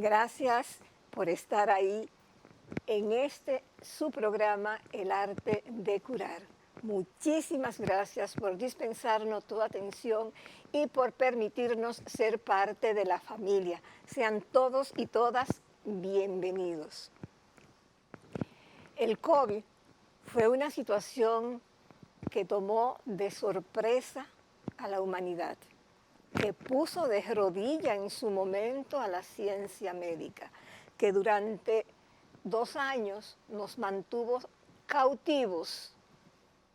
Gracias por estar ahí en su programa El Arte de Curar. Muchísimas gracias por dispensarnos tu atención y por permitirnos ser parte de la familia. Sean todos y todas bienvenidos. El COVID fue una situación que tomó de sorpresa a la humanidad, que puso de rodilla en su momento a la ciencia médica, que durante 2 años nos mantuvo cautivos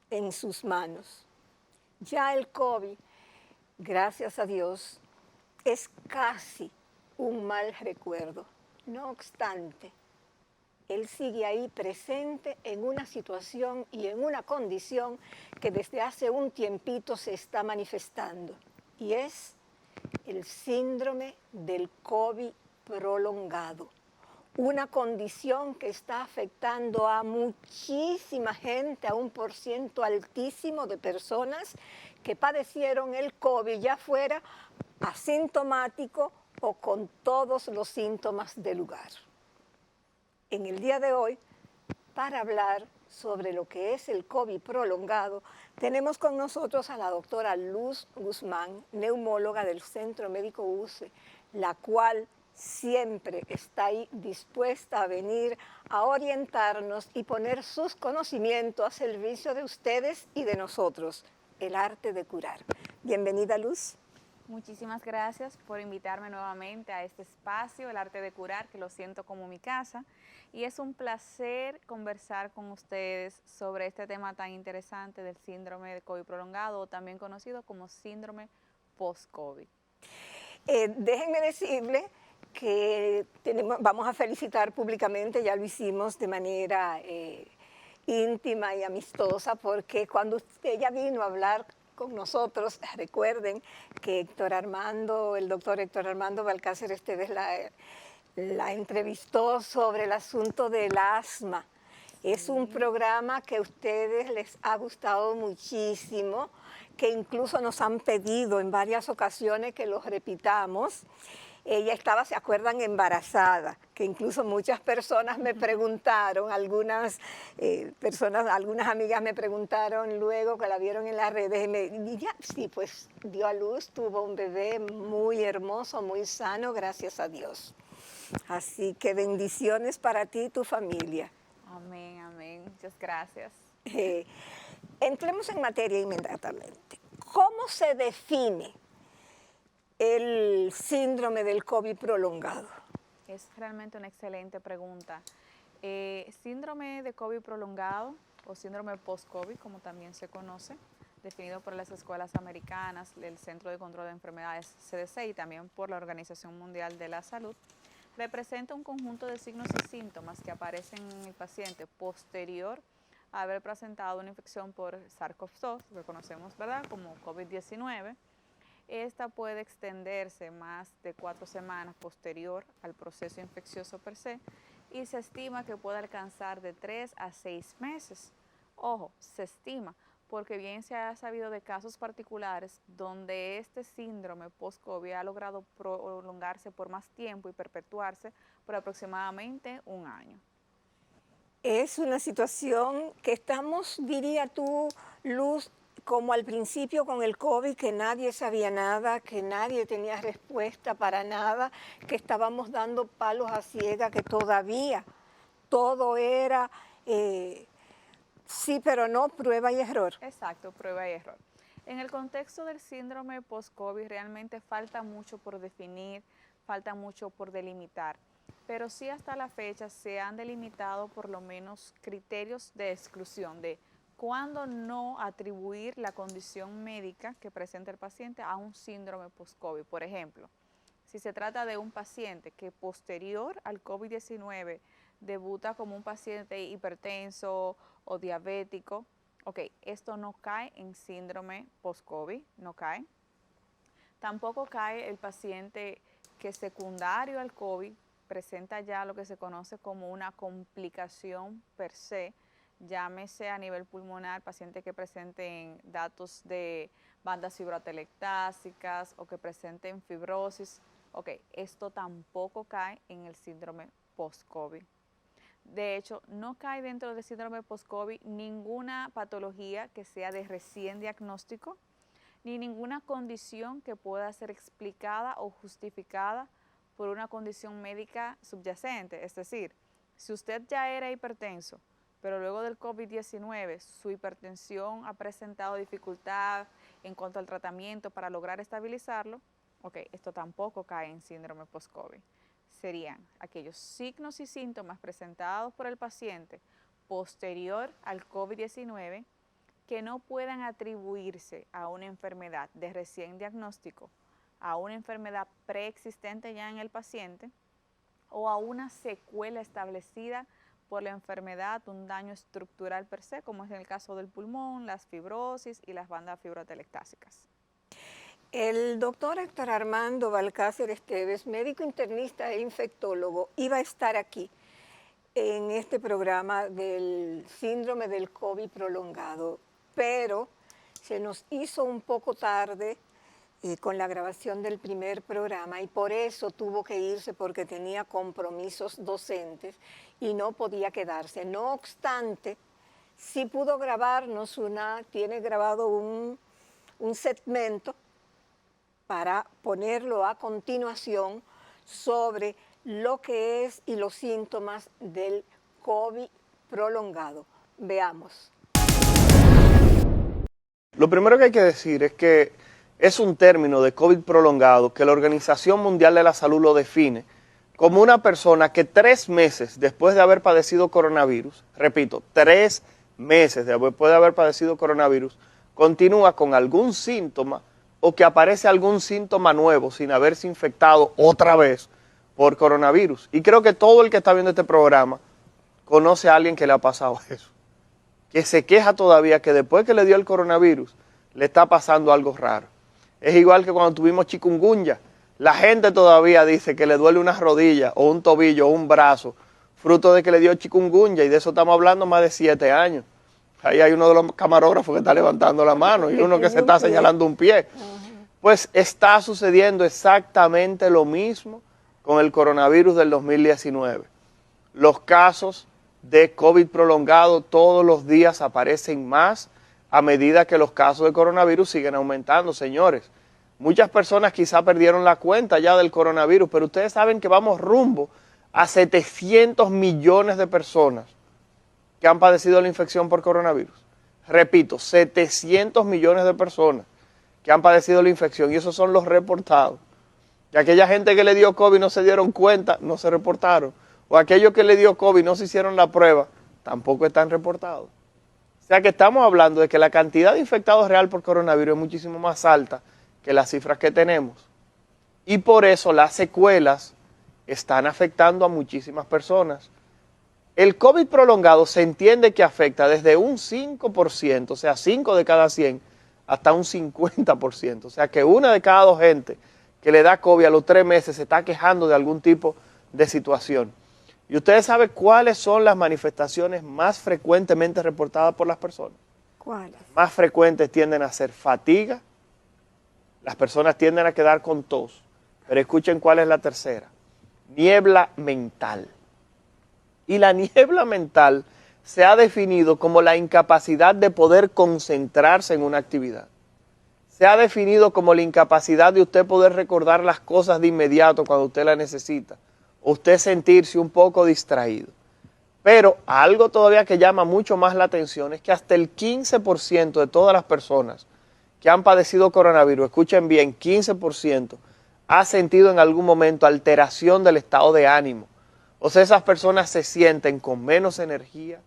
en sus manos. Ya el COVID, gracias a Dios, es casi un mal recuerdo. No obstante, él sigue ahí presente en una situación y en una condición que desde hace un tiempito se está manifestando, y es el síndrome del COVID prolongado. Una condición que está afectando a muchísima gente, a un porciento altísimo de personas que padecieron el COVID, ya fuera asintomático o con todos los síntomas del lugar. En el día de hoy, para hablar sobre lo que es el COVID prolongado, tenemos con nosotros a la doctora Luz Guzmán, neumóloga del Centro Médico UCE, la cual siempre está ahí dispuesta a venir a orientarnos y poner sus conocimientos a servicio de ustedes y de nosotros, el arte de curar. Bienvenida, Luz. Muchísimas gracias por invitarme nuevamente a este espacio, el arte de curar, que lo siento como mi casa. Y es un placer conversar con ustedes sobre este tema tan interesante del síndrome de COVID prolongado, o también conocido como síndrome post-COVID. Déjenme decirle que vamos a felicitar públicamente, ya lo hicimos de manera íntima y amistosa, porque cuando ella vino a hablar con nosotros, recuerden que el doctor Héctor Armando Balcácer Esteves la entrevistó sobre el asunto del asma. Es un programa que a ustedes les ha gustado muchísimo, que incluso nos han pedido en varias ocasiones que lo repitamos. Ella estaba, ¿se acuerdan?, embarazada, que incluso muchas personas me preguntaron, algunas amigas me preguntaron luego que la vieron en las redes, y ya, sí, pues dio a luz, tuvo un bebé muy hermoso, muy sano, gracias a Dios. Así que bendiciones para ti y tu familia. Amén, amén. Muchas gracias. Entremos en materia inmediatamente. ¿Cómo se define el síndrome del COVID prolongado? Es realmente una excelente pregunta. Síndrome de COVID prolongado o síndrome post-COVID, como también se conoce, definido por las escuelas americanas, el Centro de Control de Enfermedades CDC y también por la Organización Mundial de la Salud, representa un conjunto de signos y síntomas que aparecen en el paciente posterior a haber presentado una infección por SARS-CoV-2, que conocemos, ¿verdad?, como COVID-19. Esta puede extenderse más de 4 semanas posterior al proceso infeccioso per se y se estima que puede alcanzar de 3 a 6 meses. Ojo, se estima, porque bien se ha sabido de casos particulares donde este síndrome post-COVID ha logrado prolongarse por más tiempo y perpetuarse por aproximadamente 1 año. Es una situación que estamos, diría tú, Luz, como al principio con el COVID, que nadie sabía nada, que nadie tenía respuesta para nada, que estábamos dando palos a ciega, que todavía todo era sí, pero no, prueba y error. Exacto, prueba y error. En el contexto del síndrome post-COVID realmente falta mucho por definir, falta mucho por delimitar, pero sí hasta la fecha se han delimitado por lo menos criterios de exclusión de cuándo no atribuir la condición médica que presenta el paciente a un síndrome post-COVID. Por ejemplo, si se trata de un paciente que posterior al COVID-19 debuta como un paciente hipertenso o diabético, ok, esto no cae en síndrome post-COVID, no cae. Tampoco cae el paciente que secundario al COVID presenta ya lo que se conoce como una complicación per se, llámese a nivel pulmonar, pacientes que presenten datos de bandas fibroatelectásicas o que presenten fibrosis. Ok, esto tampoco cae en el síndrome post-COVID. De hecho, no cae dentro del síndrome post-COVID ninguna patología que sea de recién diagnóstico, ni ninguna condición que pueda ser explicada o justificada por una condición médica subyacente. Es decir, si usted ya era hipertenso, pero luego del COVID-19 su hipertensión ha presentado dificultad en cuanto al tratamiento para lograr estabilizarlo, ok, esto tampoco cae en síndrome post-COVID. Serían aquellos signos y síntomas presentados por el paciente posterior al COVID-19 que no puedan atribuirse a una enfermedad de recién diagnóstico, a una enfermedad preexistente ya en el paciente o a una secuela establecida por la enfermedad, un daño estructural per se, como es en el caso del pulmón, las fibrosis y las bandas fibrotelectásicas. El doctor Héctor Armando Balcácer Esteves, médico internista e infectólogo, iba a estar aquí en este programa del síndrome del COVID prolongado, pero se nos hizo un poco tarde con la grabación del primer programa y por eso tuvo que irse porque tenía compromisos docentes y no podía quedarse. No obstante, sí pudo grabarnos tiene grabado un segmento para ponerlo a continuación sobre lo que es y los síntomas del COVID prolongado. Veamos. Lo primero que hay que decir es que es un término de COVID prolongado que la Organización Mundial de la Salud lo define como una persona que 3 meses después de haber padecido coronavirus, repito, 3 meses después de haber padecido coronavirus, continúa con algún síntoma o que aparece algún síntoma nuevo sin haberse infectado otra vez por coronavirus. Y creo que todo el que está viendo este programa conoce a alguien que le ha pasado eso, que se queja todavía que después que le dio el coronavirus le está pasando algo raro. Es igual que cuando tuvimos chikungunya, la gente todavía dice que le duele una rodilla o un tobillo o un brazo, fruto de que le dio chikungunya, y de eso estamos hablando más de 7 años. Ahí hay uno de los camarógrafos que está levantando la mano y uno que se está señalando un pie. Pues está sucediendo exactamente lo mismo con el coronavirus del 2019. Los casos de COVID prolongado todos los días aparecen más a medida que los casos de coronavirus siguen aumentando, señores. Muchas personas quizá perdieron la cuenta ya del coronavirus, pero ustedes saben que vamos rumbo a 700 millones de personas que han padecido la infección por coronavirus. Repito, 700 millones de personas que han padecido la infección, y esos son los reportados. Y aquella gente que le dio COVID no se dieron cuenta, no se reportaron. O aquellos que le dio COVID no se hicieron la prueba, tampoco están reportados. O sea que estamos hablando de que la cantidad de infectados real por coronavirus es muchísimo más alta que las cifras que tenemos. Y por eso las secuelas están afectando a muchísimas personas. El COVID prolongado se entiende que afecta desde un 5%, o sea, 5 de cada 100, hasta un 50%. O sea, que 1 de cada 2 gente que le da COVID a los 3 meses se está quejando de algún tipo de situación. ¿Y ustedes saben cuáles son las manifestaciones más frecuentemente reportadas por las personas? ¿Cuáles? Más frecuentes tienden a ser fatiga, las personas tienden a quedar con tos, pero escuchen cuál es la tercera, niebla mental. Y la niebla mental se ha definido como la incapacidad de poder concentrarse en una actividad. Se ha definido como la incapacidad de usted poder recordar las cosas de inmediato cuando usted las necesita, o usted sentirse un poco distraído. Pero algo todavía que llama mucho más la atención es que hasta el 15% de todas las personas que han padecido coronavirus, escuchen bien, 15%, ha sentido en algún momento alteración del estado de ánimo. O sea, esas personas se sienten con menos energía,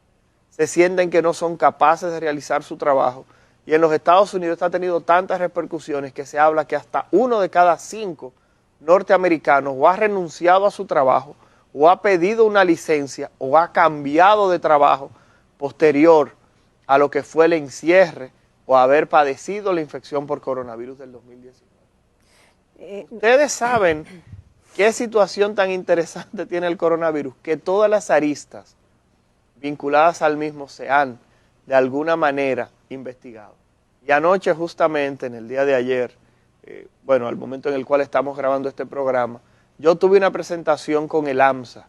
se sienten que no son capaces de realizar su trabajo. Y en los Estados Unidos está tenido tantas repercusiones que se habla que hasta 1 de cada 5 norteamericanos o ha renunciado a su trabajo, o ha pedido una licencia, o ha cambiado de trabajo posterior a lo que fue el encierre o haber padecido la infección por coronavirus del 2019. Ustedes saben qué situación tan interesante tiene el coronavirus, que todas las aristas vinculadas al mismo se han, de alguna manera, investigado. Y anoche, justamente, en el día de ayer, bueno, al momento en el cual estamos grabando este programa, yo tuve una presentación con el AMSA,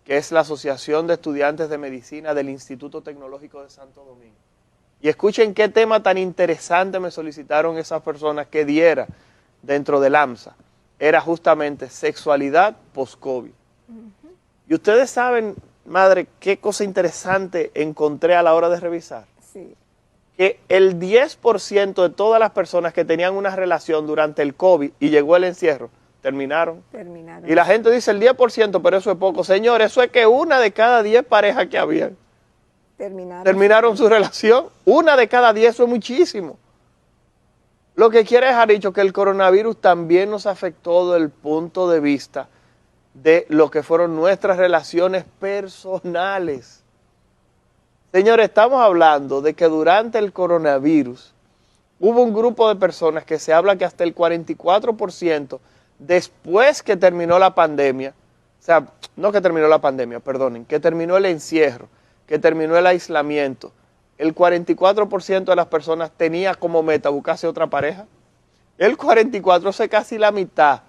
que es la Asociación de Estudiantes de Medicina del Instituto Tecnológico de Santo Domingo. Y escuchen qué tema tan interesante me solicitaron esas personas que diera dentro del AMSA. Era justamente sexualidad post-COVID. Y ustedes saben, madre, qué cosa interesante encontré a la hora de revisar. Sí. Que el 10% de todas las personas que tenían una relación durante el COVID y llegó el encierro, terminaron. Y la gente dice el 10%, pero eso es poco. Señor, eso es que una de cada 10 parejas que habían terminaron su relación. Una de cada 10, eso es muchísimo. Lo que quiere dejar dicho que el coronavirus también nos afectó desde el punto de vista de lo que fueron nuestras relaciones personales. Señores, estamos hablando de que durante el coronavirus hubo un grupo de personas que se habla que hasta el 44% después que terminó la pandemia, o sea, no que terminó la pandemia, perdonen, que terminó el encierro, que terminó el aislamiento, el 44% de las personas tenía como meta buscarse otra pareja. El 44% es casi la mitad.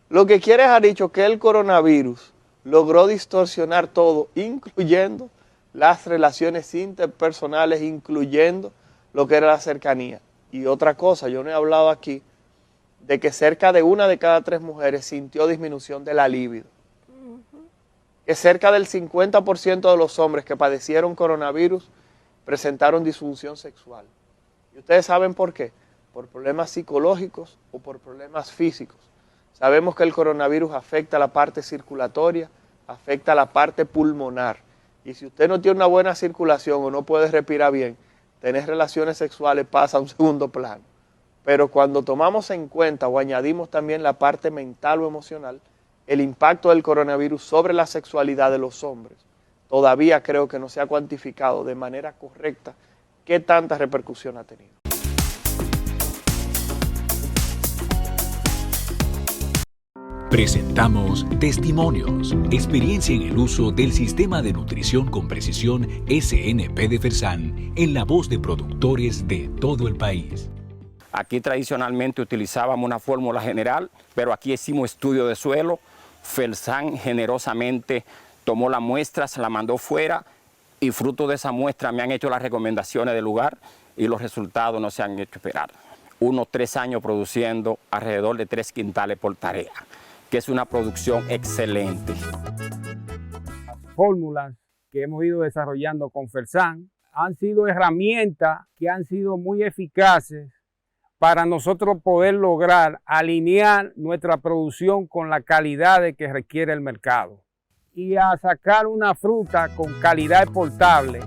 Lo que quiere dejar dicho que el coronavirus logró distorsionar todo, incluyendo las relaciones interpersonales, incluyendo lo que era la cercanía. Y otra cosa, yo no he hablado aquí de que cerca de 1 de cada 3 mujeres sintió disminución de la libido. Que cerca del 50% de los hombres que padecieron coronavirus presentaron disfunción sexual. ¿Y ustedes saben por qué? Por problemas psicológicos o por problemas físicos. Sabemos que el coronavirus afecta la parte circulatoria, afecta la parte pulmonar. Y si usted no tiene una buena circulación o no puede respirar bien, tener relaciones sexuales pasa a un segundo plano. Pero cuando tomamos en cuenta o añadimos también la parte mental o emocional, el impacto del coronavirus sobre la sexualidad de los hombres, todavía creo que no se ha cuantificado de manera correcta qué tanta repercusión ha tenido. Presentamos Testimonios, experiencia en el uso del Sistema de Nutrición con Precisión SNP de Felsan en la voz de productores de todo el país. Aquí tradicionalmente utilizábamos una fórmula general, pero aquí hicimos estudio de suelo. Felsan generosamente tomó la muestra, se la mandó fuera y fruto de esa muestra me han hecho las recomendaciones del lugar y los resultados no se han hecho esperar. Unos 3 años produciendo alrededor de 3 quintales por tarea, que es una producción excelente. Las fórmulas que hemos ido desarrollando con Felsan han sido herramientas que han sido muy eficaces para nosotros poder lograr alinear nuestra producción con la calidad que requiere el mercado y a sacar una fruta con calidad exportable.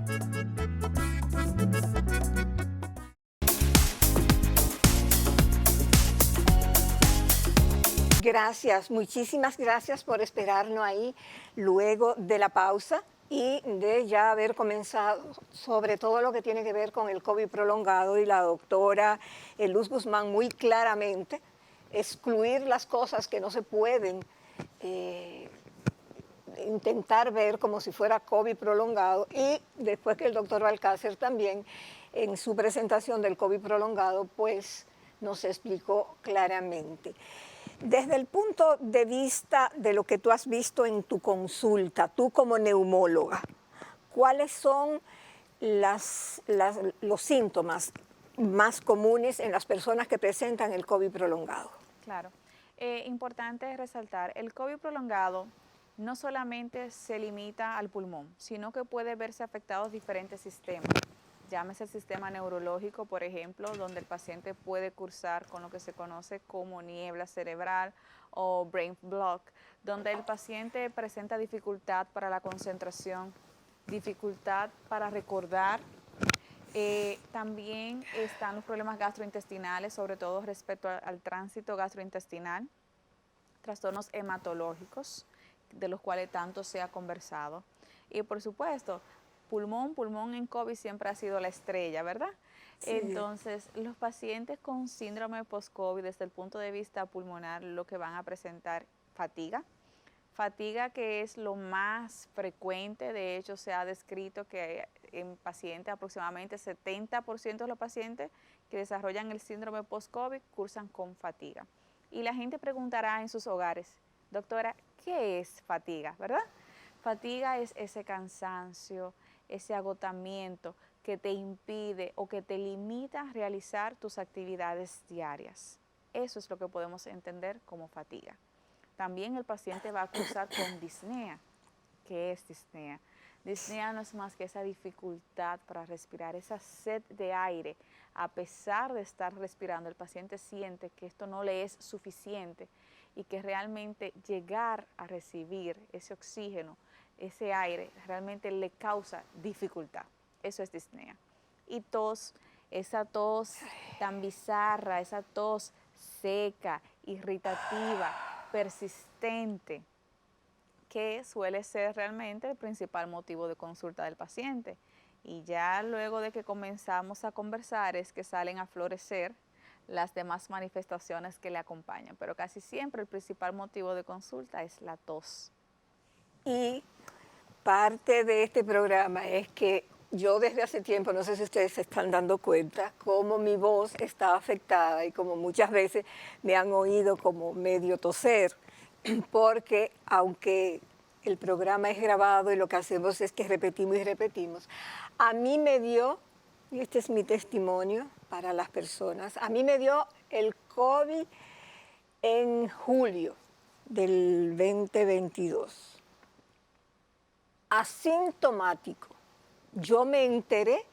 Gracias, muchísimas gracias por esperarnos ahí luego de la pausa y de ya haber comenzado sobre todo lo que tiene que ver con el COVID prolongado y la doctora Luz Guzmán muy claramente excluir las cosas que no se pueden intentar ver como si fuera COVID prolongado y después que el doctor Balcácer también en su presentación del COVID prolongado pues nos explicó claramente. Desde el punto de vista de lo que tú has visto en tu consulta, tú como neumóloga, ¿cuáles son los síntomas más comunes en las personas que presentan el COVID prolongado? Claro. Importante resaltar, el COVID prolongado no solamente se limita al pulmón, sino que puede verse afectados diferentes sistemas. Llámese el sistema neurológico, por ejemplo, donde el paciente puede cursar con lo que se conoce como niebla cerebral o brain block, donde el paciente presenta dificultad para la concentración, dificultad para recordar. También están los problemas gastrointestinales, sobre todo respecto al tránsito gastrointestinal, trastornos hematológicos, de los cuales tanto se ha conversado. Y por supuesto, pulmón en COVID siempre ha sido la estrella, ¿verdad? Sí. Entonces, los pacientes con síndrome post-COVID, desde el punto de vista pulmonar, lo que van a presentar fatiga que es lo más frecuente. De hecho, se ha descrito que en pacientes, aproximadamente 70% de los pacientes que desarrollan el síndrome post-COVID cursan con fatiga. Y la gente preguntará en sus hogares, doctora, ¿qué es fatiga? ¿Verdad? Fatiga es ese cansancio, ese agotamiento que te impide o que te limita a realizar tus actividades diarias. Eso es lo que podemos entender como fatiga. También el paciente va a cursar con disnea. ¿Qué es disnea? Disnea no es más que esa dificultad para respirar, esa sed de aire. A pesar de estar respirando, el paciente siente que esto no le es suficiente y que realmente llegar a recibir ese oxígeno, ese aire, realmente le causa dificultad. Eso es disnea. Y tos, esa tos tan bizarra, esa tos seca, irritativa, persistente, que suele ser realmente el principal motivo de consulta del paciente. Y ya luego de que comenzamos a conversar es que salen a florecer las demás manifestaciones que le acompañan, pero casi siempre el principal motivo de consulta es la tos. Y parte de este programa es que yo desde hace tiempo, no sé si ustedes se están dando cuenta, cómo mi voz está afectada y como muchas veces me han oído como medio toser, porque aunque el programa es grabado y lo que hacemos es que repetimos y repetimos, a mí me dio, y este es mi testimonio para las personas, a mí me dio el COVID en julio del 2022, asintomático. Yo me enteré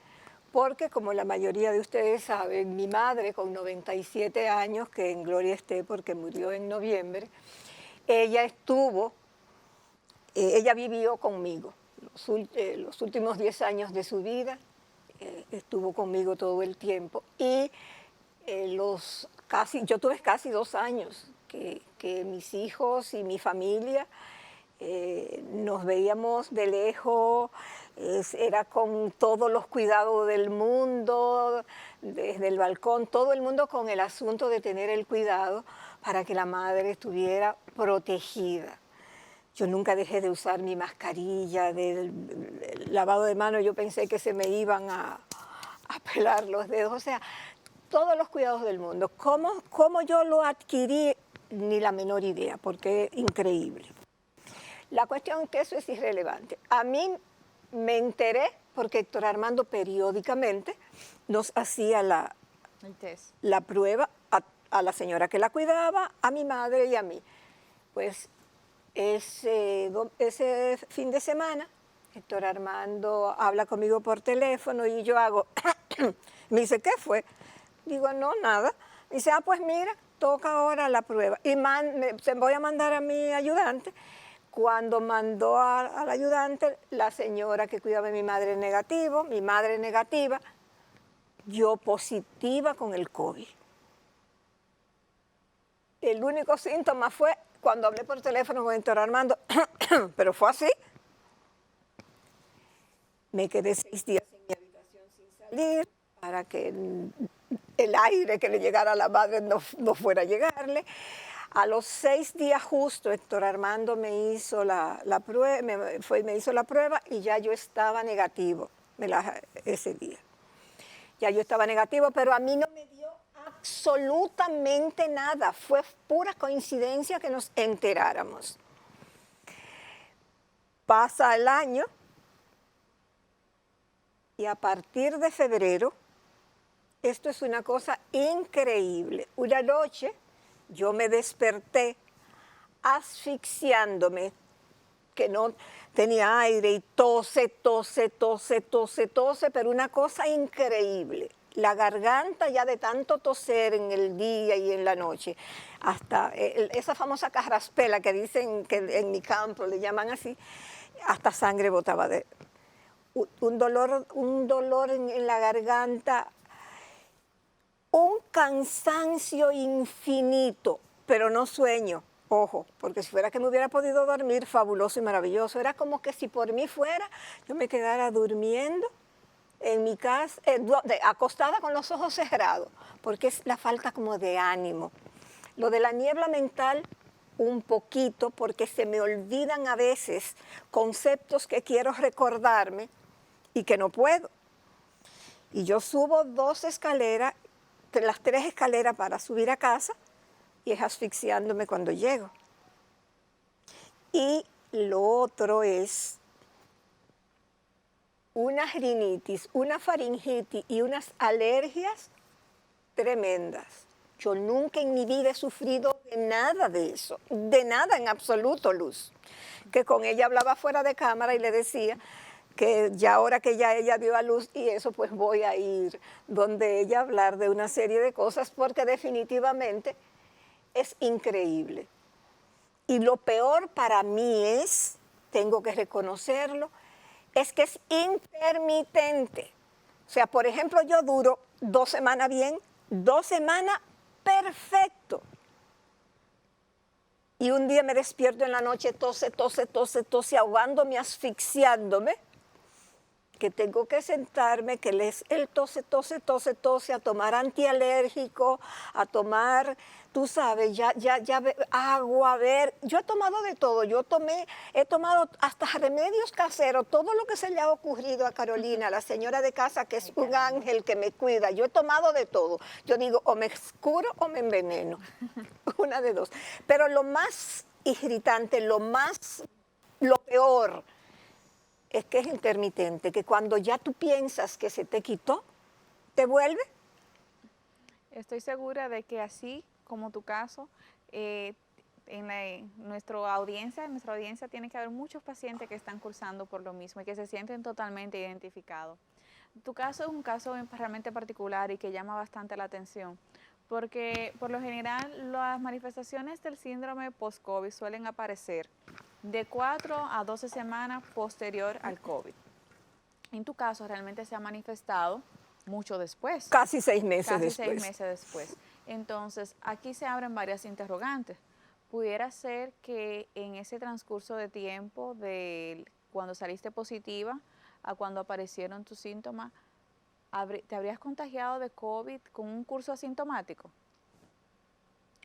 porque, como la mayoría de ustedes saben, mi madre con 97 años, que en gloria esté porque murió en noviembre, ella vivió conmigo los últimos 10 años de su vida, estuvo conmigo todo el tiempo y yo tuve casi 2 años que mis hijos y mi familia nos veíamos de lejos, era con todos los cuidados del mundo, desde el balcón, todo el mundo con el asunto de tener el cuidado para que la madre estuviera protegida. Yo nunca dejé de usar mi mascarilla, del lavado de manos, yo pensé que se me iban a pelar los dedos, o sea, todos los cuidados del mundo. ¿Cómo yo lo adquirí? Ni la menor idea, porque es increíble. La cuestión es que eso es irrelevante. A mí me enteré porque Héctor Armando periódicamente nos hacía la prueba a la señora que la cuidaba, a mi madre y a mí. Pues ese fin de semana, Héctor Armando habla conmigo por teléfono y yo hago, me dice, ¿qué fue? Digo, no, nada. Me dice, pues mira, toca ahora la prueba. Y se voy a mandar a mi ayudante. Cuando mandó al ayudante, la señora que cuidaba de mi madre negativo, mi madre negativa, yo positiva con el COVID. El único síntoma fue cuando hablé por teléfono con Héctor Armando, pero fue así. Me quedé 6 días en mi habitación sin salir para que el aire que le llegara a la madre no fuera a llegarle. A los 6 días justo, Héctor Armando me hizo la prueba y ya yo estaba negativo ese día. Ya yo estaba negativo, pero a mí no me dio absolutamente nada. Fue pura coincidencia que nos enteráramos. Pasa el año y a partir de febrero, esto es una cosa increíble. Una noche yo me desperté asfixiándome, que no tenía aire y tose, pero una cosa increíble. La garganta ya de tanto toser en el día y en la noche, hasta esa famosa carraspela que dicen que en mi campo le llaman así, hasta sangre botaba un dolor en la garganta, un cansancio infinito, pero no sueño, ojo, porque si fuera que me hubiera podido dormir, fabuloso y maravilloso. Era como que si por mí fuera, yo me quedara durmiendo en mi casa, acostada con los ojos cerrados, porque es la falta como de ánimo. Lo de la niebla mental, un poquito, porque se me olvidan a veces conceptos que quiero recordarme y que no puedo. Y yo subo 2 escaleras, las 3 escaleras para subir a casa y es asfixiándome cuando llego. Y lo otro es una rinitis, una faringitis y unas alergias tremendas. Yo nunca en mi vida he sufrido de nada de eso, de nada en absoluto, Luz. Que con ella hablaba fuera de cámara y le decía que ya ahora que ya ella dio a luz y eso, pues voy a ir donde ella a hablar de una serie de cosas porque definitivamente es increíble. Y lo peor para mí es, tengo que reconocerlo, es que es intermitente. O sea, por ejemplo, yo duro 2 semanas bien, 2 semanas perfecto. Y un día me despierto en la noche, tose, ahogándome, asfixiándome, que tengo que sentarme, que les el tose, a tomar antialérgico, a tomar, tú sabes, ya agua, a ver. Yo he tomado de todo, he tomado hasta remedios caseros, todo lo que se le ha ocurrido a Carolina, la señora de casa, que es un ángel que me cuida. Yo he tomado de todo. Yo digo, o me curo o me enveneno, una de dos. Pero lo más irritante, lo peor, es que es intermitente, que cuando ya tú piensas que se te quitó, te vuelve. Estoy segura de que así como tu caso, nuestra audiencia tiene que haber muchos pacientes que están cursando por lo mismo y que se sienten totalmente identificados. Tu caso es un caso realmente particular y que llama bastante la atención, porque por lo general las manifestaciones del síndrome post-COVID suelen aparecer de 4 a 12 semanas posterior al COVID. En tu caso realmente se ha manifestado mucho después. Casi 6 meses después. Casi 6 meses después. Entonces, aquí se abren varias interrogantes. Pudiera ser que en ese transcurso de tiempo, de cuando saliste positiva a cuando aparecieron tus síntomas, ¿te habrías contagiado de COVID con un curso asintomático?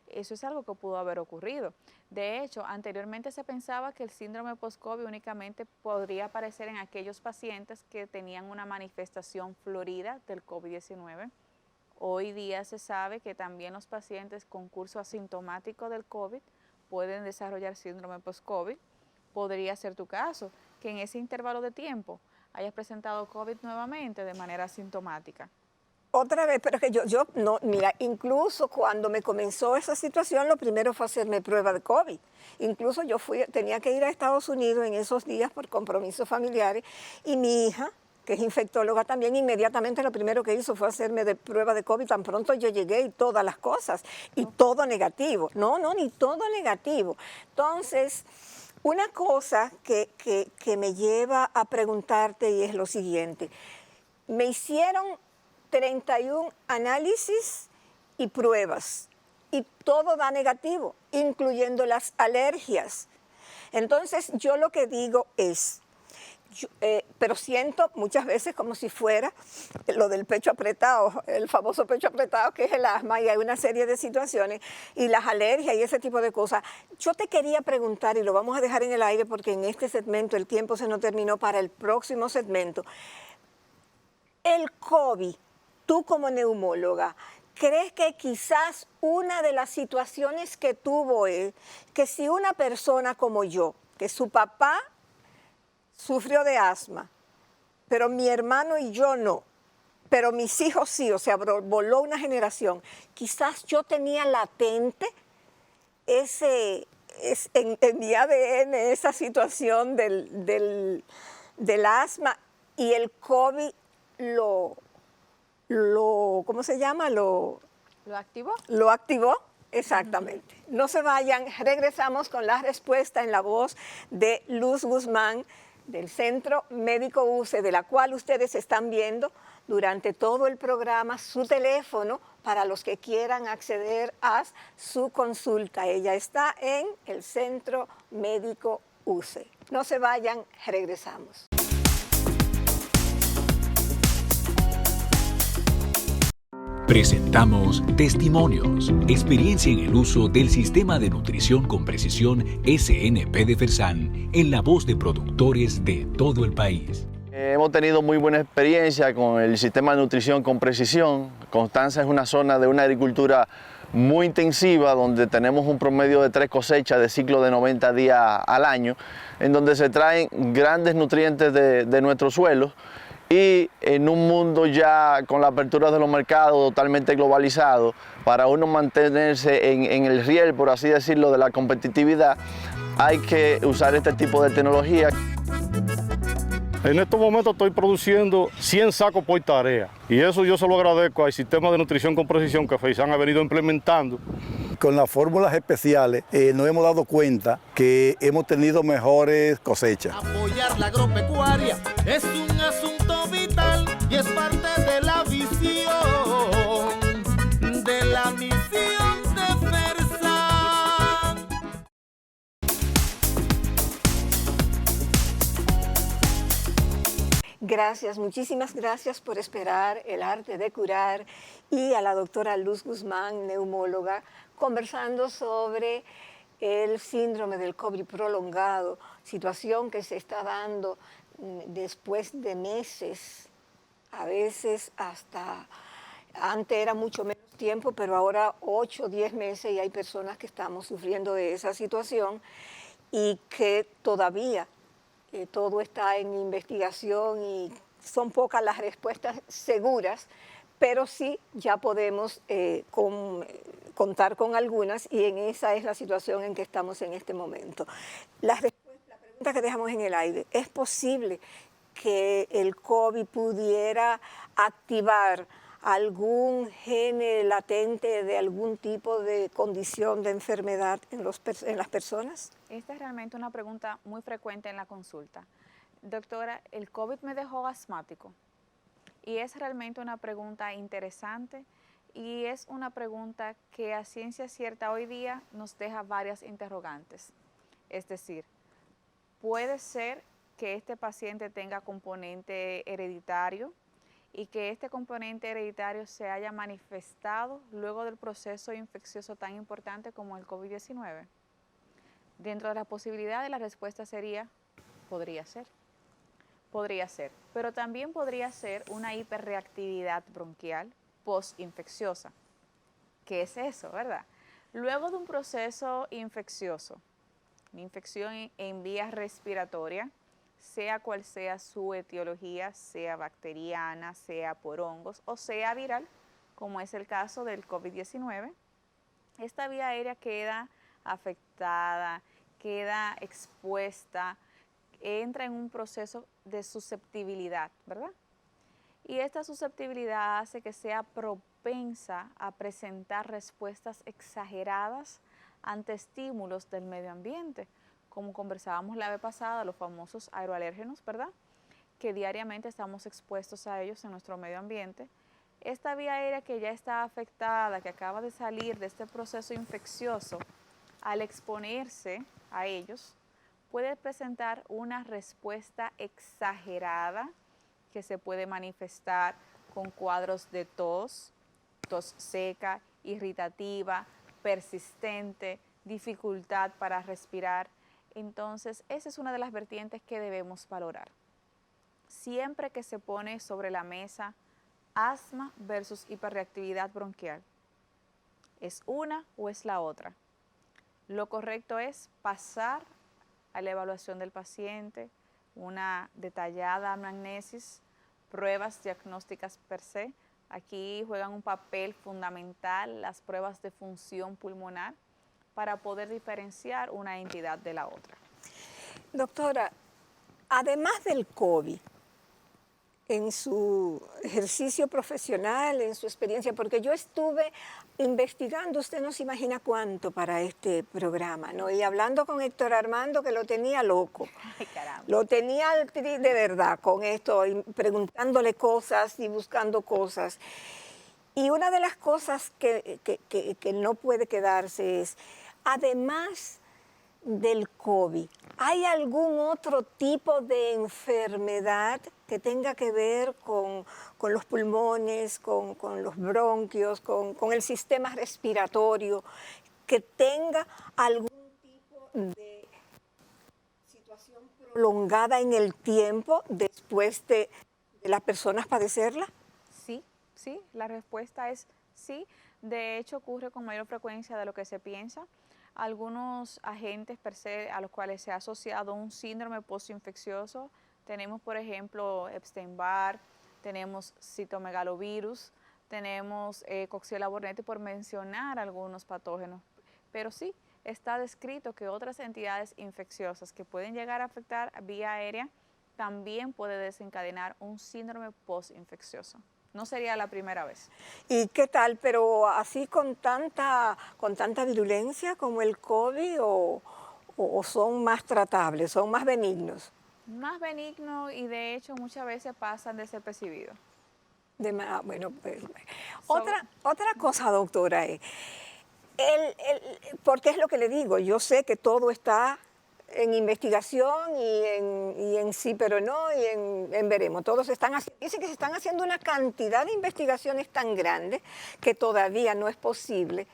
Eso es algo que pudo haber ocurrido. De hecho, anteriormente se pensaba que el síndrome post-COVID únicamente podría aparecer en aquellos pacientes que tenían una manifestación florida del COVID-19. Hoy día se sabe que también los pacientes con curso asintomático del COVID pueden desarrollar síndrome post-COVID. Podría ser tu caso, que en ese intervalo de tiempo hayas presentado COVID nuevamente de manera asintomática. Otra vez, pero es que yo no, mira, incluso cuando me comenzó esa situación, lo primero fue hacerme prueba de COVID. Incluso yo tenía que ir a Estados Unidos en esos días por compromisos familiares y mi hija, que es infectóloga también, inmediatamente lo primero que hizo fue hacerme de prueba de COVID. Tan pronto yo llegué y todas las cosas, y todo negativo. No, ni todo negativo. Entonces, una cosa que me lleva a preguntarte y es lo siguiente. Me hicieron 31 análisis y pruebas, y todo da negativo, incluyendo las alergias. Entonces, yo lo que digo es, pero siento muchas veces como si fuera lo del pecho apretado, el famoso pecho apretado que es el asma, y hay una serie de situaciones, y las alergias y ese tipo de cosas. Yo te quería preguntar, y lo vamos a dejar en el aire porque en este segmento el tiempo se nos terminó, para el próximo segmento. El COVID, tú como neumóloga, ¿crees que quizás una de las situaciones que tuvo es que si una persona como yo, que su papá sufrió de asma, pero mi hermano y yo no, pero mis hijos sí, o sea, voló una generación, quizás yo tenía latente en mi ADN esa situación del asma, y el COVID ¿cómo se llama? ¿Lo activó? Lo activó, exactamente. No se vayan, regresamos con la respuesta en la voz de Luz Guzmán, del Centro Médico UCE, de la cual ustedes están viendo durante todo el programa su teléfono para los que quieran acceder a su consulta. Ella está en el Centro Médico UCE. No se vayan, regresamos. Presentamos Testimonios, experiencia en el uso del Sistema de Nutrición con Precisión SNP de Fersan, en la voz de productores de todo el país. Hemos tenido muy buena experiencia con el sistema de nutrición con precisión. Constanza es una zona de una agricultura muy intensiva, donde tenemos un promedio de 3 cosechas de ciclo de 90 días al año, en donde se traen grandes nutrientes de nuestros suelos, y en un mundo ya con la apertura de los mercados totalmente globalizado, para uno mantenerse en el riel, por así decirlo, de la competitividad, hay que usar este tipo de tecnología. En estos momentos estoy produciendo 100 sacos por tarea, y eso yo se lo agradezco al sistema de nutrición con precisión que FEISAN ha venido implementando. Con las fórmulas especiales nos hemos dado cuenta que hemos tenido mejores cosechas. Apoyar la agropecuaria es un asunto vital y es parte de la visión de la misión de FERSAN. Gracias, muchísimas gracias por esperar El Arte de Curar, y a la doctora Luz Guzmán, neumóloga, conversando sobre el síndrome del COVID prolongado, situación que se está dando después de meses, a veces hasta, antes era mucho menos tiempo, pero ahora 8 o 10 meses, y hay personas que estamos sufriendo de esa situación y que todavía todo está en investigación y son pocas las respuestas seguras, pero sí ya podemos contar con algunas, y en esa es la situación en que estamos en este momento. La pregunta que dejamos en el aire: ¿es posible que el COVID pudiera activar algún gene latente de algún tipo de condición de enfermedad en las personas? Esta es realmente una pregunta muy frecuente en la consulta. Doctora, ¿el COVID me dejó asmático? Y es realmente una pregunta interesante, y es una pregunta que a ciencia cierta hoy día nos deja varias interrogantes. Es decir, puede ser que este paciente tenga componente hereditario, y que este componente hereditario se haya manifestado luego del proceso infeccioso tan importante como el COVID-19. Dentro de las posibilidades, la respuesta sería: podría ser. Podría ser, pero también podría ser una hiperreactividad bronquial postinfecciosa. ¿Qué es eso, verdad? Luego de un proceso infeccioso, una infección en vías respiratorias, sea cual sea su etiología, sea bacteriana, sea por hongos o sea viral, como es el caso del COVID-19, esta vía aérea queda afectada, queda expuesta, entra en un proceso de susceptibilidad, ¿verdad? Y esta susceptibilidad hace que sea propensa a presentar respuestas exageradas ante estímulos del medio ambiente, como conversábamos la vez pasada, los famosos aeroalérgenos, ¿verdad?, que diariamente estamos expuestos a ellos en nuestro medio ambiente. Esta vía aérea que ya está afectada, que acaba de salir de este proceso infeccioso, al exponerse a ellos, puede presentar una respuesta exagerada que se puede manifestar con cuadros de tos seca, irritativa, persistente, dificultad para respirar. Entonces, esa es una de las vertientes que debemos valorar. Siempre que se pone sobre la mesa asma versus hiperreactividad bronquial, ¿es una o es la otra? Lo correcto es pasar a la evaluación del paciente, una detallada anamnesis, pruebas diagnósticas per se. Aquí juegan un papel fundamental las pruebas de función pulmonar para poder diferenciar una entidad de la otra. Doctora, además del COVID, en su ejercicio profesional, en su experiencia, porque yo estuve investigando, usted no se imagina cuánto para este programa, ¿no? Y hablando con Héctor Armando, que lo tenía loco. Ay, caramba. Lo tenía de verdad con esto, y preguntándole cosas y buscando cosas. Y una de las cosas que no puede quedarse es, además del COVID, ¿hay algún otro tipo de enfermedad que tenga que ver con los pulmones, con los bronquios, con el sistema respiratorio, que tenga algún tipo de situación prolongada en el tiempo después de las personas padecerla? Sí, sí, la respuesta es sí. De hecho, ocurre con mayor frecuencia de lo que se piensa. Algunos agentes per se a los cuales se ha asociado un síndrome postinfeccioso, tenemos por ejemplo Epstein-Barr, tenemos citomegalovirus, tenemos Coxiella burnetii, por mencionar algunos patógenos. Pero sí, está descrito que otras entidades infecciosas que pueden llegar a afectar vía aérea también puede desencadenar un síndrome postinfeccioso. No sería la primera vez. ¿Y qué tal? Pero así con tanta virulencia como el COVID o son más tratables, son más benignos. Más benigno y de hecho muchas veces pasan desapercibidos. Bueno, pues, otra cosa, doctora, porque es lo que le digo, yo sé que todo está en investigación y en sí, pero no, y en veremos. Dice que se están haciendo una cantidad de investigaciones tan grandes que todavía no es posible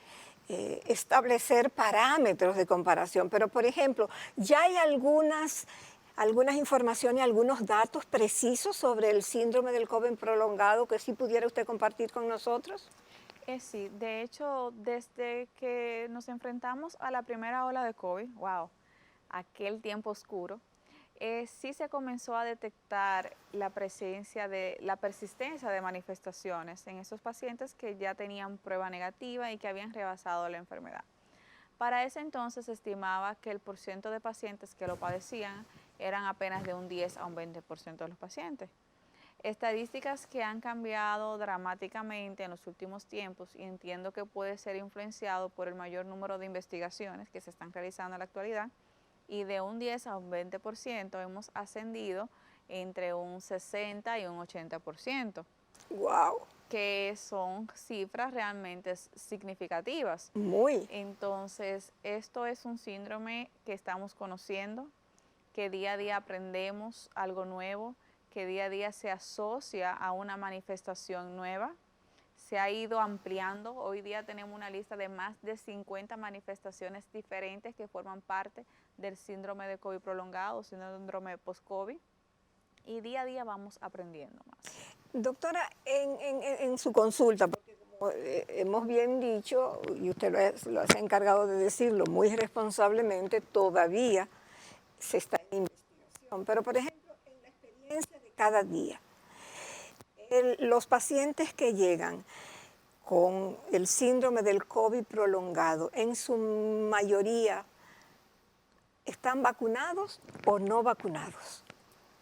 establecer parámetros de comparación. Pero, por ejemplo, ya hay algunas informaciones, algunos datos precisos sobre el síndrome del COVID prolongado que sí pudiera usted compartir con nosotros. Sí, de hecho, desde que nos enfrentamos a la primera ola de COVID, wow, aquel tiempo oscuro, sí se comenzó a detectar la persistencia de manifestaciones en esos pacientes que ya tenían prueba negativa y que habían rebasado la enfermedad. Para ese entonces se estimaba que el porcentaje de pacientes que lo padecían eran apenas de un 10 a un 20% de los pacientes. Estadísticas que han cambiado dramáticamente en los últimos tiempos y entiendo que puede ser influenciado por el mayor número de investigaciones que se están realizando en la actualidad, y de un 10 a un 20% hemos ascendido entre un 60 y un 80%. ¡Wow! Que son cifras realmente significativas. Muy. Entonces, esto es un síndrome que estamos conociendo, que día a día aprendemos algo nuevo, que día a día se asocia a una manifestación nueva, se ha ido ampliando. Hoy día tenemos una lista de más de 50 manifestaciones diferentes que forman parte del síndrome de COVID prolongado, síndrome post-COVID, y día a día vamos aprendiendo más. Doctora, en su consulta, porque como hemos bien dicho, y usted lo ha encargado de decirlo muy responsablemente, todavía se está en investigación, pero por ejemplo, en la experiencia de cada día, los pacientes que llegan con el síndrome del COVID prolongado, en su mayoría, ¿están vacunados o no vacunados?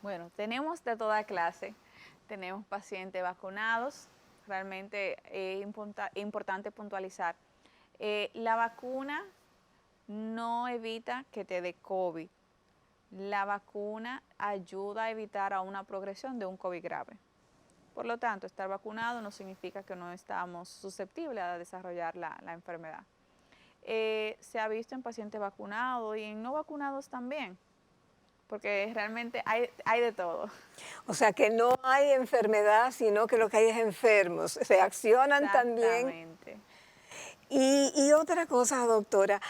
Bueno, tenemos de toda clase. Tenemos pacientes vacunados. Realmente es importante puntualizar. La vacuna no evita que te dé COVID. La vacuna ayuda a evitar a una progresión de un COVID grave. Por lo tanto, estar vacunado no significa que no estamos susceptibles a desarrollar la enfermedad. Se ha visto en pacientes vacunados y en no vacunados también, porque realmente hay de todo. O sea que no hay enfermedad, sino que lo que hay es enfermos, se accionan también. Exactamente. Y otra cosa, doctora,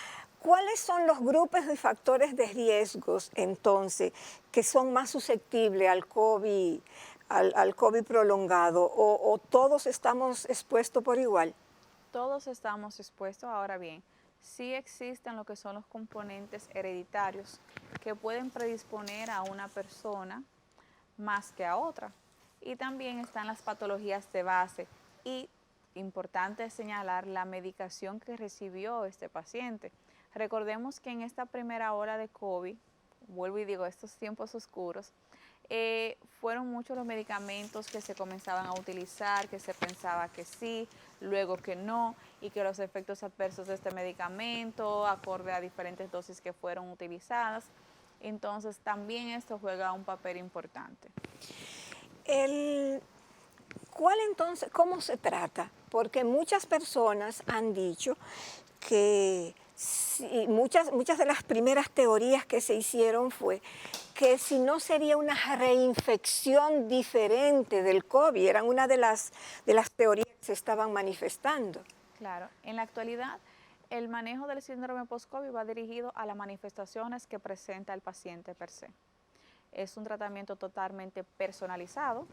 ¿cuáles son los grupos y factores de riesgos entonces que son más susceptibles al COVID prolongado o todos estamos expuestos por igual? Todos estamos expuestos. Ahora bien, sí existen lo que son los componentes hereditarios que pueden predisponer a una persona más que a otra. Y también están las patologías de base y, importante señalar, la medicación que recibió este paciente. Recordemos que en esta primera ola de COVID, vuelvo y digo, estos tiempos oscuros, fueron muchos los medicamentos que se comenzaban a utilizar, que se pensaba que sí, luego que no, y que los efectos adversos de este medicamento, acorde a diferentes dosis que fueron utilizadas. Entonces, también esto juega un papel importante. ¿Cómo se trata? Porque muchas personas han dicho que muchas de las primeras teorías que se hicieron fue que si no sería una reinfección diferente del COVID, eran una de las teorías que se estaban manifestando. Claro, en la actualidad el manejo del síndrome post-COVID va dirigido a las manifestaciones que presenta el paciente per se. Es un tratamiento totalmente personalizado.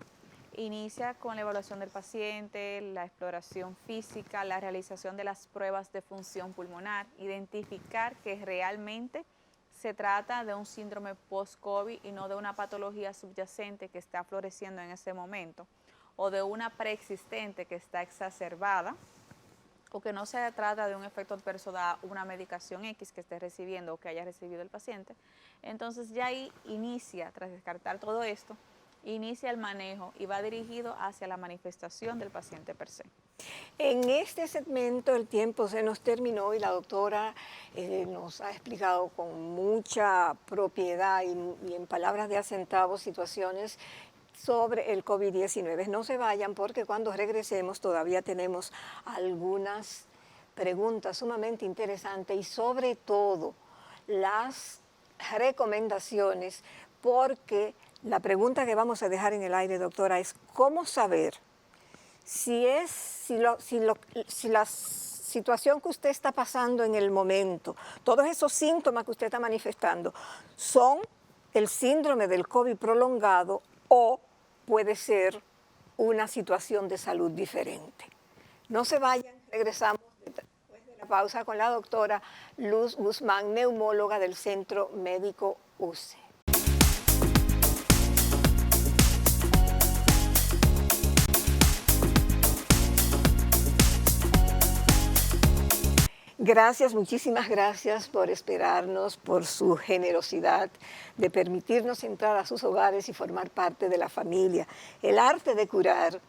Inicia con la evaluación del paciente, la exploración física, la realización de las pruebas de función pulmonar, identificar que realmente se trata de un síndrome post-COVID y no de una patología subyacente que está floreciendo en ese momento o de una preexistente que está exacerbada, o que no se trata de un efecto adverso de una medicación X que esté recibiendo o que haya recibido el paciente. Entonces ya ahí inicia, tras descartar todo esto, inicia el manejo y va dirigido hacia la manifestación del paciente per se. En este segmento el tiempo se nos terminó y la doctora nos ha explicado con mucha propiedad y en palabras de a centavos situaciones sobre el COVID-19. No se vayan porque cuando regresemos todavía tenemos algunas preguntas sumamente interesantes y sobre todo las recomendaciones, porque la pregunta que vamos a dejar en el aire, doctora, es ¿cómo saber si la situación que usted está pasando en el momento, todos esos síntomas que usted está manifestando, son el síndrome del COVID prolongado o puede ser una situación de salud diferente? No se vayan, regresamos después de la pausa con la doctora Luz Guzmán, neumóloga del Centro Médico UCE. Gracias, muchísimas gracias por esperarnos, por su generosidad de permitirnos entrar a sus hogares y formar parte de la familia. El arte de curar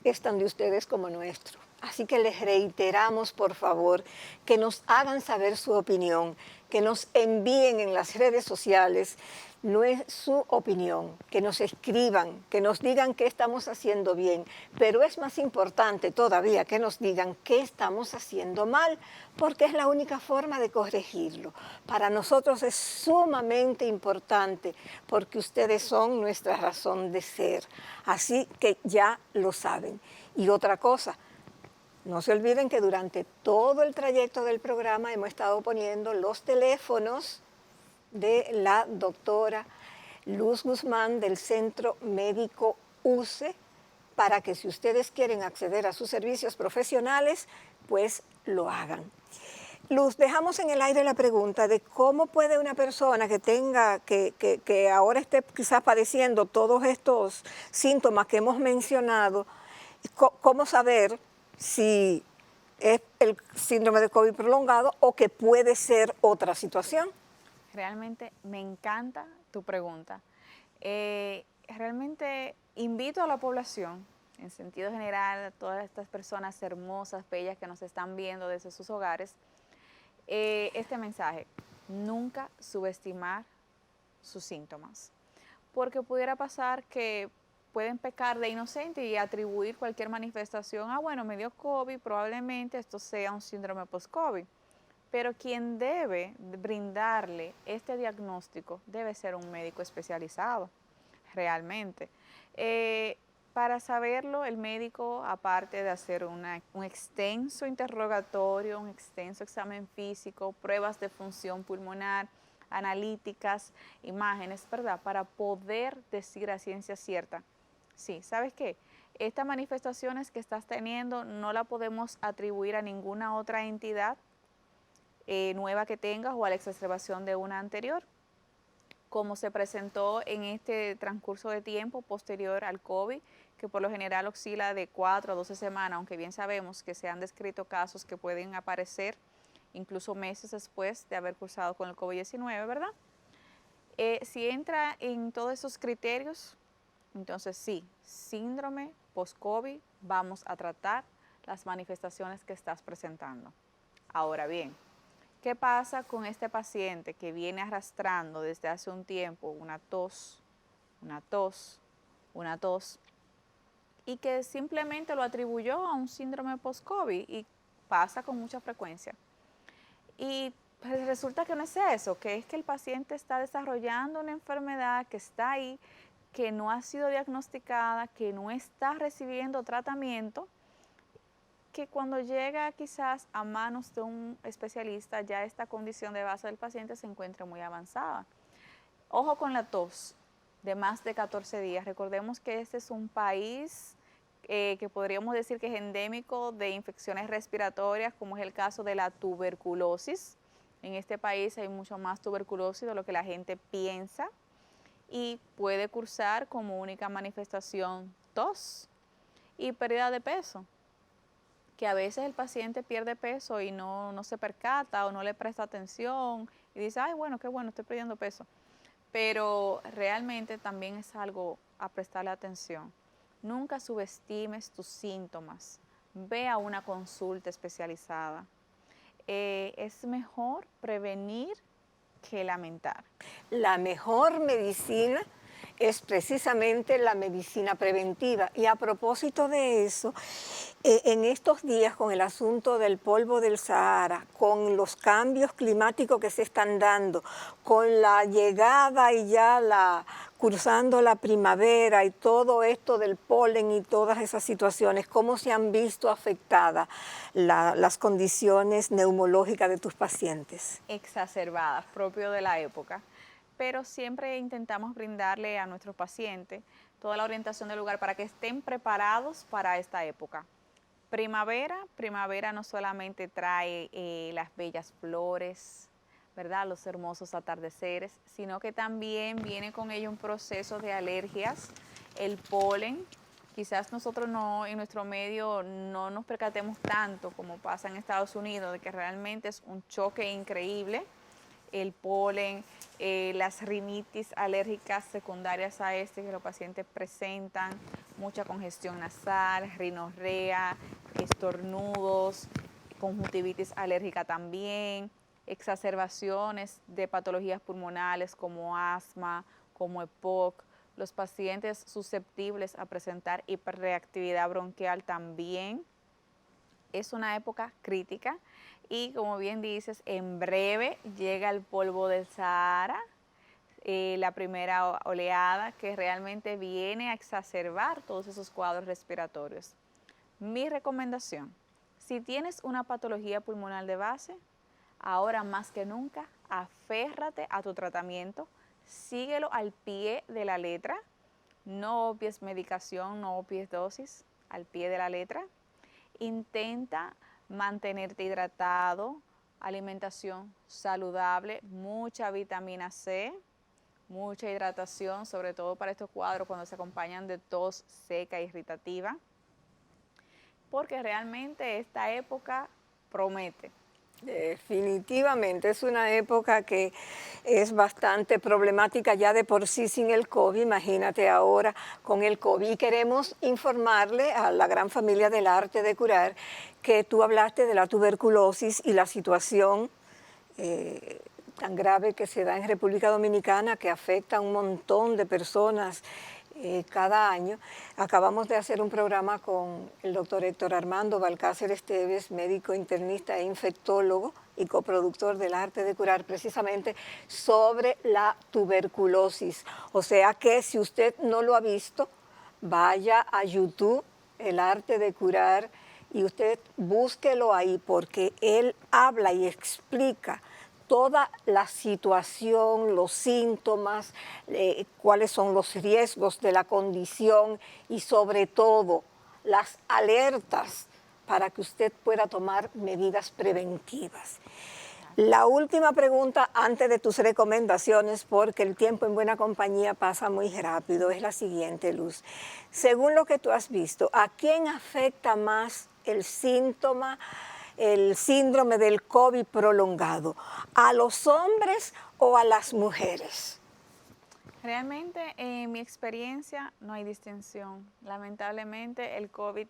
es tan de ustedes como nuestro. Así que les reiteramos, por favor, que nos hagan saber su opinión, que nos envíen en las redes sociales su opinión, que nos escriban, que nos digan qué estamos haciendo bien, pero es más importante todavía que nos digan qué estamos haciendo mal, porque es la única forma de corregirlo. Para nosotros es sumamente importante, porque ustedes son nuestra razón de ser, así que ya lo saben. Y otra cosa, no se olviden que durante todo el trayecto del programa hemos estado poniendo los teléfonos de la doctora Luz Guzmán del Centro Médico UCE para que si ustedes quieren acceder a sus servicios profesionales, pues lo hagan. Luz, dejamos en el aire la pregunta de cómo puede una persona que tenga, que ahora esté quizás padeciendo todos estos síntomas que hemos mencionado, cómo saber si es el síndrome de COVID prolongado o que puede ser otra situación. Realmente me encanta tu pregunta. Realmente invito a la población, en sentido general, a todas estas personas hermosas, bellas que nos están viendo desde sus hogares, este mensaje: nunca subestimar sus síntomas, porque pudiera pasar que pueden pecar de inocente y atribuir cualquier manifestación, bueno, me dio COVID, probablemente esto sea un síndrome post-COVID. Pero quien debe brindarle este diagnóstico debe ser un médico especializado, realmente. Para saberlo, el médico, aparte de hacer un extenso interrogatorio, un extenso examen físico, pruebas de función pulmonar, analíticas, imágenes, ¿verdad? Para poder decir a ciencia cierta, sí, ¿sabes qué? Estas manifestaciones que estás teniendo no la podemos atribuir a ninguna otra entidad nueva que tengas o a la exacerbación de una anterior, como se presentó en este transcurso de tiempo posterior al COVID, que por lo general oscila de 4 a 12 semanas, aunque bien sabemos que se han descrito casos que pueden aparecer incluso meses después de haber cursado con el COVID-19, ¿verdad? Si entra en todos esos criterios, entonces sí, síndrome post-COVID, vamos a tratar las manifestaciones que estás presentando. Ahora bien, ¿qué pasa con este paciente que viene arrastrando desde hace un tiempo una tos, y que simplemente lo atribuyó a un síndrome post-COVID y pasa con mucha frecuencia? Y pues resulta que no es eso, que es que el paciente está desarrollando una enfermedad que está ahí, que no ha sido diagnosticada, que no está recibiendo tratamiento que cuando llega quizás a manos de un especialista, ya esta condición de base del paciente se encuentra muy avanzada. Ojo con la tos de más de 14 días. Recordemos que este es un país que podríamos decir que es endémico de infecciones respiratorias, como es el caso de la tuberculosis. En este país hay mucho más tuberculosis de lo que la gente piensa y puede cursar como única manifestación tos y pérdida de peso, que a veces el paciente pierde peso y no se percata o no le presta atención y dice, ay, bueno, qué bueno, estoy perdiendo peso. Pero realmente también es algo a prestarle atención. Nunca subestimes tus síntomas. Ve a una consulta especializada. Es mejor prevenir que lamentar. La mejor medicina es precisamente la medicina preventiva. Y a propósito de eso, en estos días con el asunto del polvo del Sahara, con los cambios climáticos que se están dando, con la llegada y ya cursando la primavera y todo esto del polen y todas esas situaciones, ¿cómo se han visto afectadas las condiciones neumológicas de tus pacientes? Exacerbadas, propio de la época. Pero siempre intentamos brindarle a nuestros pacientes toda la orientación del lugar para que estén preparados para esta época. Primavera no solamente trae las bellas flores, ¿verdad?, los hermosos atardeceres, sino que también viene con ello un proceso de alergias, el polen. Quizás nosotros en nuestro medio no nos percatemos tanto como pasa en Estados Unidos, de que realmente es un choque increíble. El polen, las rinitis alérgicas secundarias a que los pacientes presentan, mucha congestión nasal, rinorrea, estornudos, conjuntivitis alérgica también, exacerbaciones de patologías pulmonares como asma, como EPOC, los pacientes susceptibles a presentar hiperreactividad bronquial también. Es una época crítica y, como bien dices, en breve llega el polvo del Sahara, la primera oleada que realmente viene a exacerbar todos esos cuadros respiratorios. Mi recomendación, si tienes una patología pulmonar de base, ahora más que nunca, aférrate a tu tratamiento, síguelo al pie de la letra, no obvies medicación, no obvies dosis, al pie de la letra. Intenta mantenerte hidratado, alimentación saludable, mucha vitamina C, mucha hidratación, sobre todo para estos cuadros cuando se acompañan de tos seca e irritativa, porque realmente esta época promete. Definitivamente es una época que es bastante problemática ya de por sí sin el COVID, imagínate ahora con el COVID. Y queremos informarle a la gran familia del arte de curar que tú hablaste de la tuberculosis y la situación tan grave que se da en República Dominicana, que afecta a un montón de personas cada año. Acabamos de hacer un programa con el doctor Héctor Armando Balcácer Esteves, médico internista e infectólogo y coproductor del Arte de Curar, precisamente sobre la tuberculosis. O sea que si usted no lo ha visto, vaya a YouTube, el Arte de Curar, y usted búsquelo ahí porque él habla y explica toda la situación, los síntomas, cuáles son los riesgos de la condición y sobre todo las alertas para que usted pueda tomar medidas preventivas. La última pregunta antes de tus recomendaciones, porque el tiempo en buena compañía pasa muy rápido, es la siguiente, Luz. Según lo que tú has visto, ¿a quién afecta más el síndrome del COVID prolongado? ¿A los hombres o a las mujeres? Realmente, en mi experiencia, no hay distinción. Lamentablemente, el COVID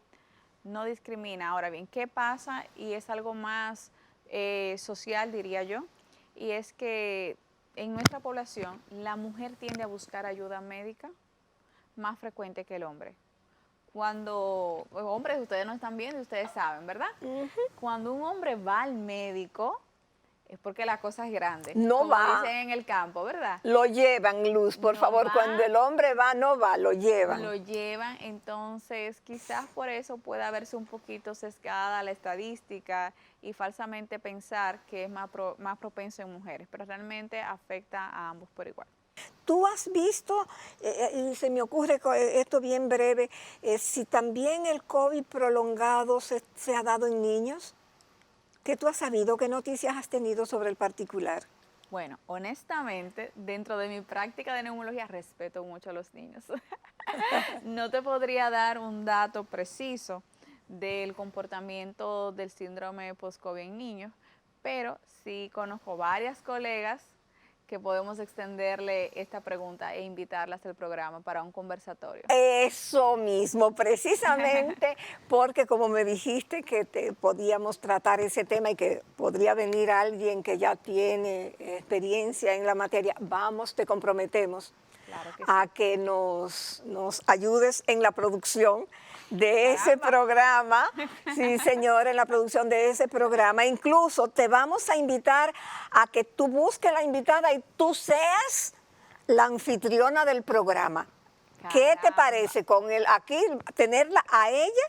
no discrimina. Ahora bien, ¿qué pasa? Y es algo más social, diría yo, y es que en nuestra población la mujer tiende a buscar ayuda médica más frecuente que el hombre. Cuando, hombres, ustedes no están viendo, ustedes saben, ¿verdad? Cuando un hombre va al médico, es porque la cosa es grande. No como va. dicen en el campo, ¿verdad? Lo llevan, Luz, por No favor. va. Cuando el hombre va, no va, lo llevan. Lo llevan, entonces quizás por eso pueda verse un poquito sesgada la estadística y falsamente pensar que es más propenso en mujeres, pero realmente afecta a ambos por igual. ¿Tú has visto, y se me ocurre esto bien breve, si también el COVID prolongado se ha dado en niños? ¿Qué tú has sabido? ¿Qué noticias has tenido sobre el particular? Bueno, honestamente, dentro de mi práctica de neumología respeto mucho a los niños. No te podría dar un dato preciso del comportamiento del síndrome post-COVID en niños, pero sí conozco varias colegas que podemos extenderle esta pregunta e invitarlas al programa para un conversatorio. Eso mismo, precisamente porque como me dijiste que podíamos tratar ese tema y que podría venir alguien que ya tiene experiencia en la materia, vamos, te comprometemos Claro que a sí. que nos ayudes en la producción de ese programa. Sí, señor, en la producción de ese programa. Incluso te vamos a invitar a que tú busques la invitada y tú seas la anfitriona del programa. ¿Qué te parece con aquí tenerla a ella?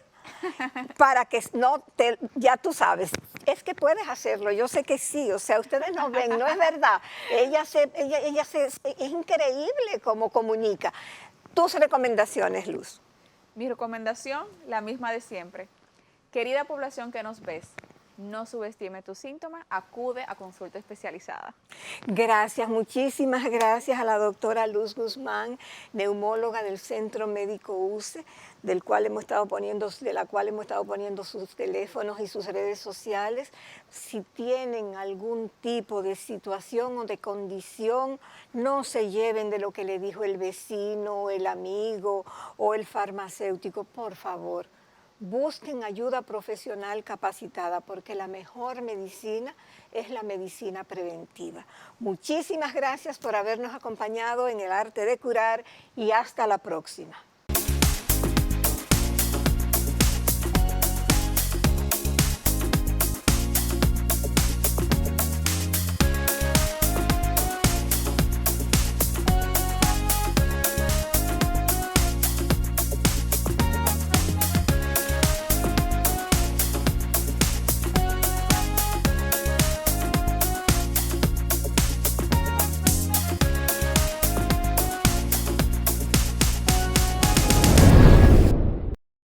Para que no te, ya tú sabes, es que puedes hacerlo, yo sé que sí, o sea, ustedes no ven, no es verdad. Ella es increíble cómo comunica. Tus recomendaciones, Luz. Mi recomendación, la misma de siempre. Querida población que nos ves, no subestime tus síntomas, acude a consulta especializada. Gracias, muchísimas gracias a la doctora Luz Guzmán, neumóloga del Centro Médico UCE, de la cual hemos estado poniendo sus teléfonos y sus redes sociales. Si tienen algún tipo de situación o de condición, no se lleven de lo que le dijo el vecino, el amigo o el farmacéutico, por favor. Busquen ayuda profesional capacitada porque la mejor medicina es la medicina preventiva. Muchísimas gracias por habernos acompañado en El Arte de Curar y hasta la próxima.